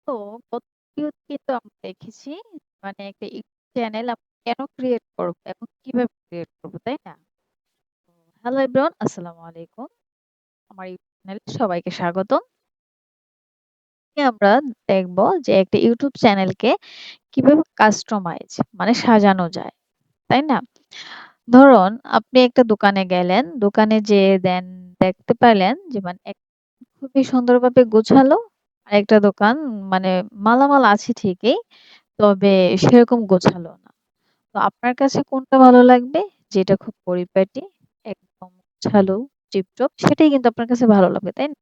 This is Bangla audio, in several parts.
তো গত ভিডিওতে কিন্তু আমরা দেখেছি মানে একটা ইউটিউব চ্যানেল আমরা কেন ক্রিয়েট করব এবং কিভাবে ক্রিয়েট করব, তাই না? হ্যালো এভরিওয়ান, আসসালামু আলাইকুম। আমার ইউটিউব চ্যানেলে সবাইকে স্বাগতম। আজকে আমরা দেখব যে একটা ইউটিউব চ্যানেলকে কিভাবে কাস্টমাইজ মানে সাজানো যায়, তাই না? ধরুন আপনি একটা দোকানে গেলেন, দোকানে যেয়ে দেখতে পেলেন যে মানে খুবই সুন্দরভাবে গোছালো, আর একটা দোকান মানে মালামাল আছে ঠিকই, তবে সেরকম গোছালো না। তো আপনার কাছে কোনটা ভালো লাগবে? যেটা খুব পরিপাটি, একদম গোছালো, টিপটপ, সেটাই কিন্তু আপনার কাছে ভালো লাগবে, তাই না?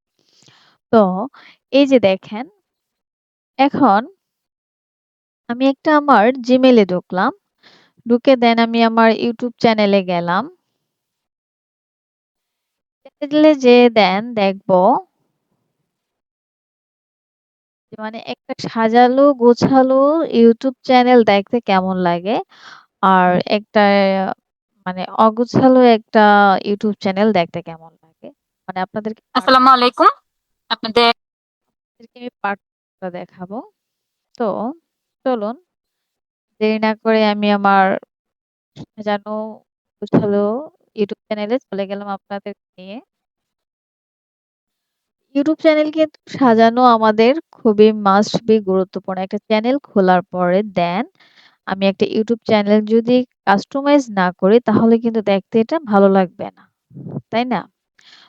তো এই যে দেখেন, এখন আমি একটা আমার জিমেইলে ঢুকলাম, ঢুকে দেন আমি আমার ইউটিউব চ্যানেলে গেলাম। চ্যানেলে যে দেন দেখবো যে মানে একটা সাজালো গোছালো ইউটিউব চ্যানেল দেখতে কেমন লাগে, আর একটা মানে অগোছালো একটা ইউটিউব চ্যানেল দেখতে কেমন লাগে। মানে আসসালামু আলাইকুম। আপনাদের আপনাদেরকে আমি পার্থক্যটা দেখাবো। তো চলুন দেরি না করে আমি আমার সাজানো গোছালো ইউটিউব চ্যানেলে চলে গেলাম আপনাদের নিয়ে। ইউটিউব চ্যানেল কিন্তু সাজানো আমাদের খুবই মাস্ট বি গুরুত্বপূর্ণ। একটা চ্যানেল খোলার পরে দেন আমি একটা ইউটিউব চ্যানেল যদি কাস্টমাইজ না করি তাহলে কিন্তু দেখতে এটা ভালো লাগবে না, তাই না?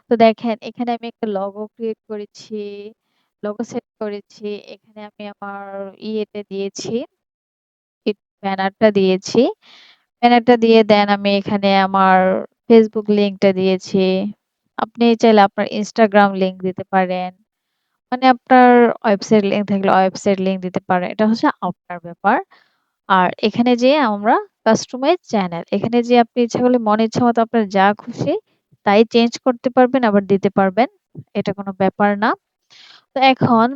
তো দেখেন এখানে আমি একটা লগো ক্রিয়েট করেছি, লগো সেট করেছি। এখানে আমি আমার ইয়েতে দিয়েছি, ব্যানারটা দিয়েছি। ব্যানারটা দিয়ে দেন আমি এখানে আমার ফেসবুক লিংকটা দিয়েছি। আপনি চাইলে আপনার ইনস্টাগ্রাম লিংক দিতে পারেন। মানে আপনার ওয়েবসাইট লিংক থাকলে ওয়েবসাইট লিংক দিতে পারেন। এটা হচ্ছে আপনার ব্যাপার। আর এখানে যেয়ে আমরা কাস্টমাইজ চ্যানেল, এখানে যে আপনি ইচ্ছা করলে মনে ইচ্ছা মতো আপনার যা খুশি তাই চেঞ্জ করতে পারবেন, আবার দিতে পারবেন। এটা কোনো ব্যাপার না। তো এখন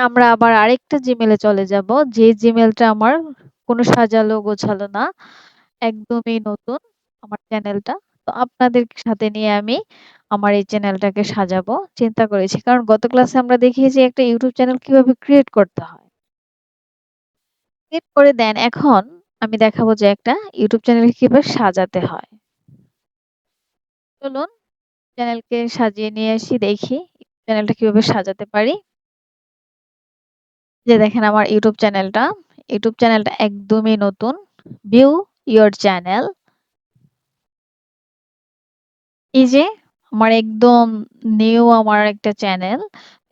আমরা আবার আরেকটা জিমেলে চলে যাব, যে জিমেলটা আমার কোনো সাজালো গোছালো না, একদমই নতুন আমার চ্যানেলটা। তো আপনাদের সাথে নিয়ে আমি আমার এই চ্যানেলটাকে সাজাবো চিন্তা করেছি, কারণ গত ক্লাসে আমরা দেখিয়েছি একটা ইউটিউব চ্যানেল কিভাবে ক্রিয়েট করতে হয়। ক্রিয়েট করে দেন এখন আমি দেখাবো যে একটা ইউটিউব চ্যানেল কিভাবে সাজাতে হয়। চলুন চ্যানেলকে সাজিয়ে নিয়ে আসি, দেখি চ্যানেলটা কিভাবে সাজাতে পারি। যে দেখেন আমার ইউটিউব চ্যানেলটা একদমই নতুন। ভিউ ইওর চ্যানেল, এই যে আমার একদম নিউ আমার একটা চ্যানেল।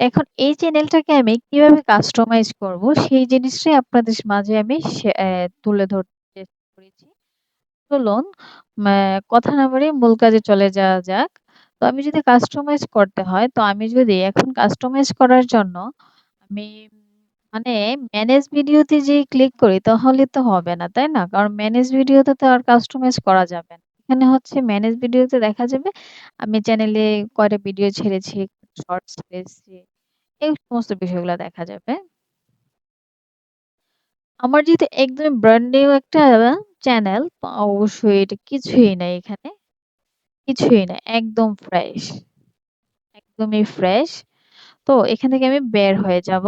এখন এই চ্যানেলটাকে আমি কিভাবে কাস্টমাইজ করব সেই জিনিসটাই আপনাদের মাঝে আমি তুলে ধরতে চেষ্টা করেছি। চলুন কথা না বাড়িয়ে মূল কাজে চলে যাওয়া যাক। তো আমি যদি কাস্টমাইজ করতে হয়, তো আমি যদি এখন কাস্টমাইজ করার জন্য আমি মানে ম্যানেজ ভিডিওতে যে ক্লিক করি তাহলে তো হবে না, তাই না? কারণ ম্যানেজ ভিডিওতে তো আর কাস্টমাইজ করা যাবে না। এখানে হচ্ছে ম্যানেজ ভিডিওতে দেখা যাবে আমি চ্যানেলে কয়টা ভিডিও ছেড়েছি, শর্টস ছেড়েছি, এই সমস্ত বিষয়গুলো দেখা যাবে। আমার যেহেতু একদম ব্র্যান্ড নিউ একটা চ্যানেল, তো অবশ্যই এটা কিছুই নাই এখানে, কিছুই নাই, একদম ফ্রেশ, একদমই ফ্রেশ। তো এখান থেকে আমি বের হয়ে যাব।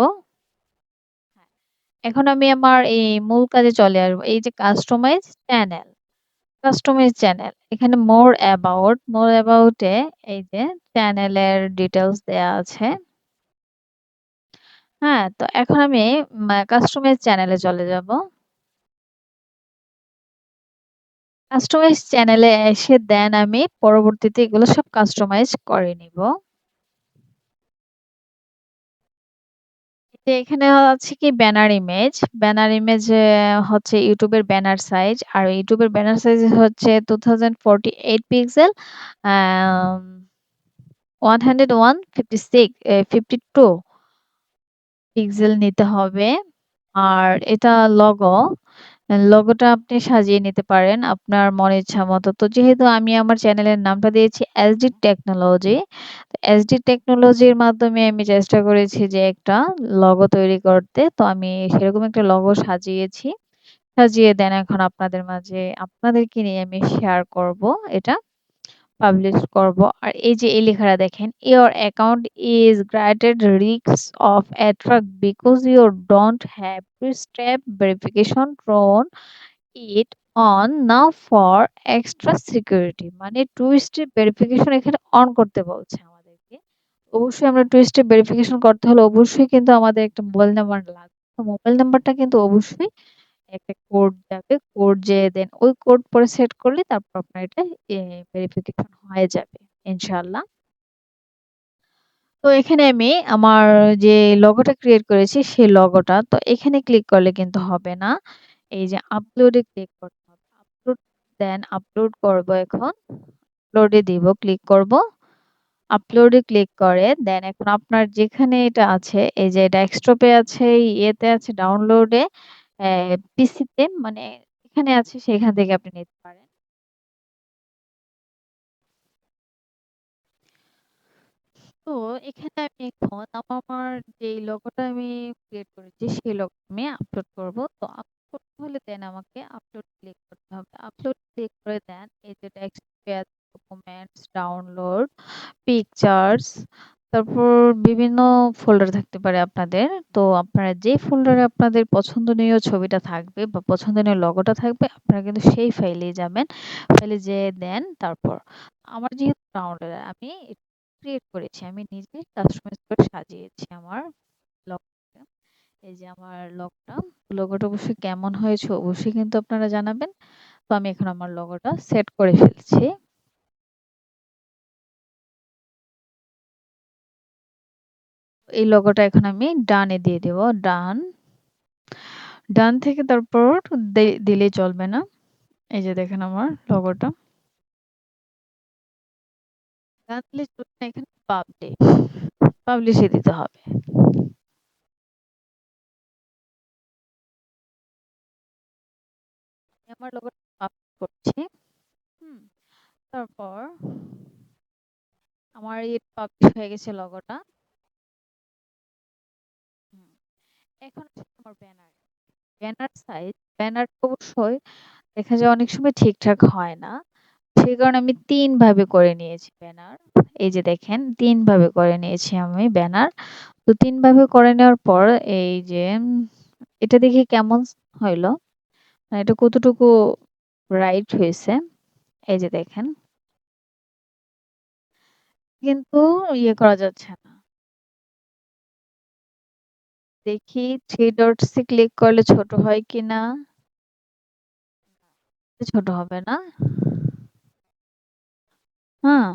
এখন আমি আমার এই মূল কাজে চলে আসবো, এই যে কাস্টমাইজ চ্যানেল এখানে মোর অ্যাবাউটে এই যে চ্যানেলের ডিটেলস দেয়া আছে। হ্যাঁ, তো এখন আমি কাস্টমাইজ চ্যানেলে চলে যাব। কাস্টমাইজ চ্যানেলে এসে দেন আমি পরবর্তীতে এগুলো সব কাস্টমাইজ করে নিব। যে এখানে আছে কি ব্যানার ইমেজ হচ্ছে ইউটিউবের ব্যানার সাইজ, আর ইউটিউবের ব্যানার সাইজ হচ্ছে 2048 পিক্সেল, 52 পিক্সেল নিতে হবে। আর এটা লগো, লোগোটা আপনি সাজিয়ে নিতে পারেন আপনার মনের ইচ্ছা মতো। তো যেহেতু আমি আমার চ্যানেলের নামটা দিয়েছি এসডি টেকনোলজি, তো এসডি টেকনোলজির মাধ্যমে আমি চেষ্টা করেছি যে একটা লগো তৈরি করতে। তো আমি সেরকম একটা লগো সাজিয়েছি, সাজিয়ে দেন এখন আপনাদের মাঝে আপনাদেরকে নিয়ে আমি শেয়ার করব এটা। পাবলিশ করব। আর এই যে এই লেখাটা দেখেন, your account is greater risk of attract because you don't have two step verification turn it on now for extra security. মানে টু স্টেপ ভেরিফিকেশন এখানে অন করতে বলছে আমাদেরকে। অবশ্যই আমরা টু স্টেপ ভেরিফিকেশন করতে হলে অবশ্যই কিন্তু আমাদের একটা মোবাইল নাম্বার লাগবে। তো মোবাইল নাম্বারটা কিন্তু অবশ্যই একটা কোড যাবে। কোড যেয়ে দেন ওই কোড পরে সেট করলে তারপর আপনার এটা ভেরিফিকেশন হয়ে যাবে ইনশাআল্লাহ। তো এখানে আমি আমার যে লোগোটা ক্রিয়েট করেছি সেই লোগোটা তো এখানে ক্লিক করলে কিন্তু হবে না। এই যে আপলোডে ক্লিক করতে হবে। আপলোড দেন আপলোড করব এখন। আপলোডে দিব, ক্লিক করব। আপলোডে ক্লিক করে দেন এখন আপনার যেখানে এটা আছে এই যে ডেস্কটপে আছে, ইয়েতে আছে, ডাউনলোডে, পিসিতে মানে এখানে আছে সেখান থেকে আপনি নিতে পারেন। তো এখানে আমি এখন আমার যে লোগোটা আমি ক্রিয়েট করেছি সেই লোগো আমি আপলোড করব। তো আপলোড করতে হলে দেন আমাকে আপলোড ক্লিক করতে হবে। আপলোড ক্লিক করে দেন এই যে ডেস্কটপে আছে ডকুমেন্টস, ডাউনলোড, পিকচার্স, তারপর বিভিন্ন ফোল্ডার থাকতে পারে আপনাদের। তো আপনারা যে ফোল্ডারে আপনাদের পছন্দনীয় ছবিটা থাকবে বা পছন্দনীয় লোগোটা থাকবে আপনারা কিন্তু সেই ফাইলেই যাবেন। ফাইলে যেয়ে দেন তারপর আমার যেহেতু ডাউনলোড আমি ক্রিয়েট করেছি, আমি নিজে কাস্টমাইজ করে সাজিয়েছি আমার লগটা। এই যে আমার লগটা, লোগোটা অবশ্যই কেমন হয়েছে অবশ্যই কিন্তু আপনারা জানাবেন। তো আমি এখন আমার লোগোটা সেট করে ফেলছি। এই লোগোটা এখন আমি ডানে দিয়ে দেব। ডান। ডান থেকে তারপর দিলেই চলবে না। এই যে দেখেন আমার লোগোটা। ডান দিলে চলবে না, এখানে পাবলিশ। পাবলিশে দিতে হবে। আমি আমার লোগোটা পাবলিশ করছি। হুম। তারপর আমার পাবলিশ হয়ে গেছে লোগোটা। হুম। এখন হচ্ছে আমার ব্যানার। ব্যানার সাইজ, ব্যানার অবশ্যই দেখা যায় অনেক সময় ঠিকঠাক হয় না। সেই কারণে আমি ৩ ভাবে করে নিয়েছি ব্যানার। এই যে দেখেন ৩ ভাবে করে নিয়েছি আমি ব্যানার। তো ৩ ভাবে করে নেওয়ার পর এই যে এটা দেখি কেমন হইলো। এটা কতটুকু রাইট হয়েছে। এই যে দেখেন। কিন্তু ইয়ে করা যাচ্ছে না। দেখি 3 ডটস এ ক্লিক করলে ছোট হয় কিনা? ছোট হবে না। হ্যাঁ,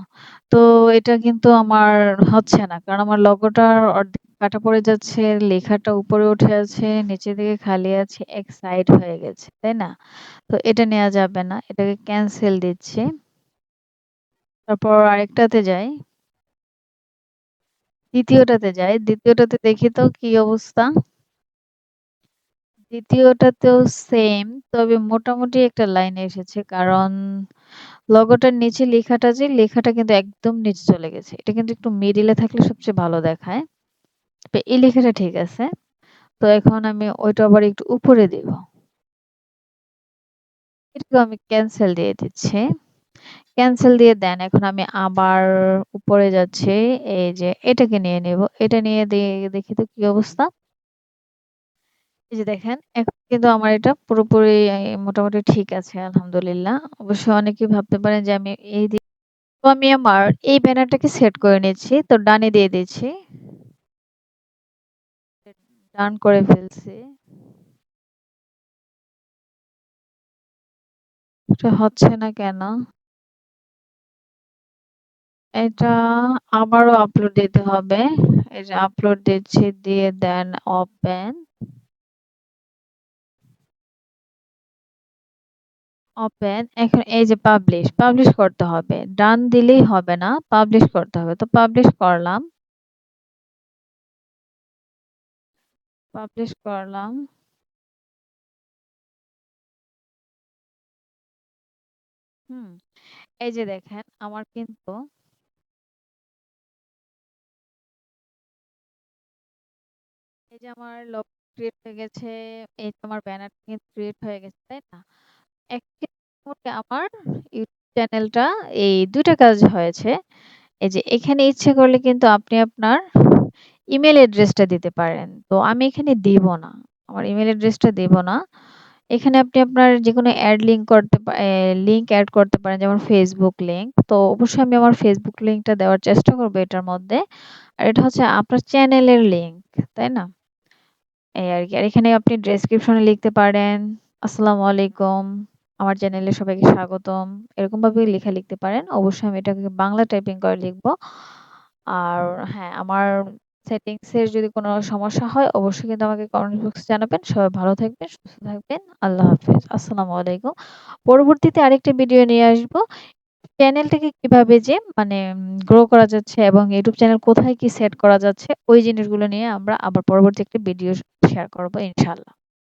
তো এটা কিন্তু আমার হচ্ছে না। কারণ আমার লোগোটার অর্ধেক কাটা পড়ে যাচ্ছে, লেখাটা উপরে উঠে আছে, নিচের দিকে খালি আছে, এক সাইড হয়ে গেছে। তাই না? তো এটা নেওয়া যাবে না। এটাকে ক্যান্সেল দিচ্ছি। তারপর আরেকটাতে যাই। দ্বিতীয়টাতে যাই। দ্বিতীয়টাতে দেখি তো কি অবস্থা। দ্বিতীয়টাতেও সেম, তবে মোটামুটি একটা লাইন এসেছে। কারণ লোগোটার নিচে লেখাটা যে লেখাটা কিন্তু একদম নিচে চলে গেছে। এটা কিন্তু একটু মিডিলে থাকলে সবচেয়ে ভালো দেখায়। এই লেখাটা ঠিক আছে। তো এখন আমি ওইটা আবার একটু উপরে দিব। এটাকেও আমি ক্যান্সেল দিয়ে দিচ্ছি। ক্যান্সেল দিয়ে দেন এখন আমি আবার উপরে যাচ্ছি। এই যে এটাকে নিয়ে নেব। এটা নিয়ে দিয়ে দেখি তো কি অবস্থা। এই যে দেখেন এখন কিন্তু আমার এটা পুরোপুরি মোটামুটি ঠিক আছে আলহামদুলিল্লাহ। অবশ্য অনেকেই ভাবতে পারেন যে আমি তো আমি আমার এই ব্যানারটাকে সেট করে নিচ্ছি। তো ডানে দিয়ে দিচ্ছি। ডান করে ফেলছি। এটা হচ্ছে না কেন? এটা আবারও আপলোড দিতে হবে। এই যে আপলোড দিচ্ছি, দিয়ে দেন ওপেন। ওপেন। এখন এই যে পাবলিশ করতে হবে। ডান দিলেই হবে না, পাবলিশ করতে হবে। তো পাবলিশ করলাম। পাবলিশ করলাম। হুম। এই যে দেখেন আমার কিন্তু এই যে আমার লোগো ক্রিয়েট হয়ে গেছে। এই যে আমার ব্যানার কিন্তু ক্রিয়েট হয়ে গেছে, তাই না? একই মোটে আমার ইউটিউব চ্যানেলটা এই ২ টা কাজ হয়েছে। এই যে এখানে ইচ্ছে করলে কিন্তু আপনি আপনার ইমেইল অ্যাড্রেসটা দিতে পারেন। তো আমি এখানে দিব না। আমার ইমেইল অ্যাড্রেসটা দেব না। এখানে আপনি আপনার যেকোনো লিংক এড করতে পারেন যেমন Facebook লিংক। তো অবশ্যই আমি আমার Facebook লিংকটা দেওয়ার চেষ্টা করব এটার মধ্যে। আর এটা হচ্ছে আপনার চ্যানেলের লিংক, তাই না? এই আরকি। আর এখানে আপনি ডেসক্রিপশনে লিখতে পারেন, "আসসালামু আলাইকুম। আমার চ্যানেলে সবাইকে স্বাগতম।" এরকমভাবে লেখা লিখতে পারেন। অবশ্যই আমি এটাকে বাংলা টাইপিং করে লিখব। আর হ্যাঁ, আমার সেটিংস এর যদি কোনো সমস্যা হয় অবশ্যই কিন্তু আমাকে কমেন্ট বক্সে জানাবেন। সবাই ভালো থাকবেন, সুস্থ থাকবেন। আল্লাহ হাফেজ। আসসালামু আলাইকুম। পরবর্তীতে আরেকটা ভিডিও নিয়ে আসবো। চ্যানেলটাকে কিভাবে যে মানে গ্রো করা যাচ্ছে এবং ইউটিউব চ্যানেল কোথায় কি সেট করা যাচ্ছে ওই জিনিসগুলো নিয়ে আমরা আবার পরবর্তী একটা ভিডিও শেয়ার করব ইনশাআল্লাহ।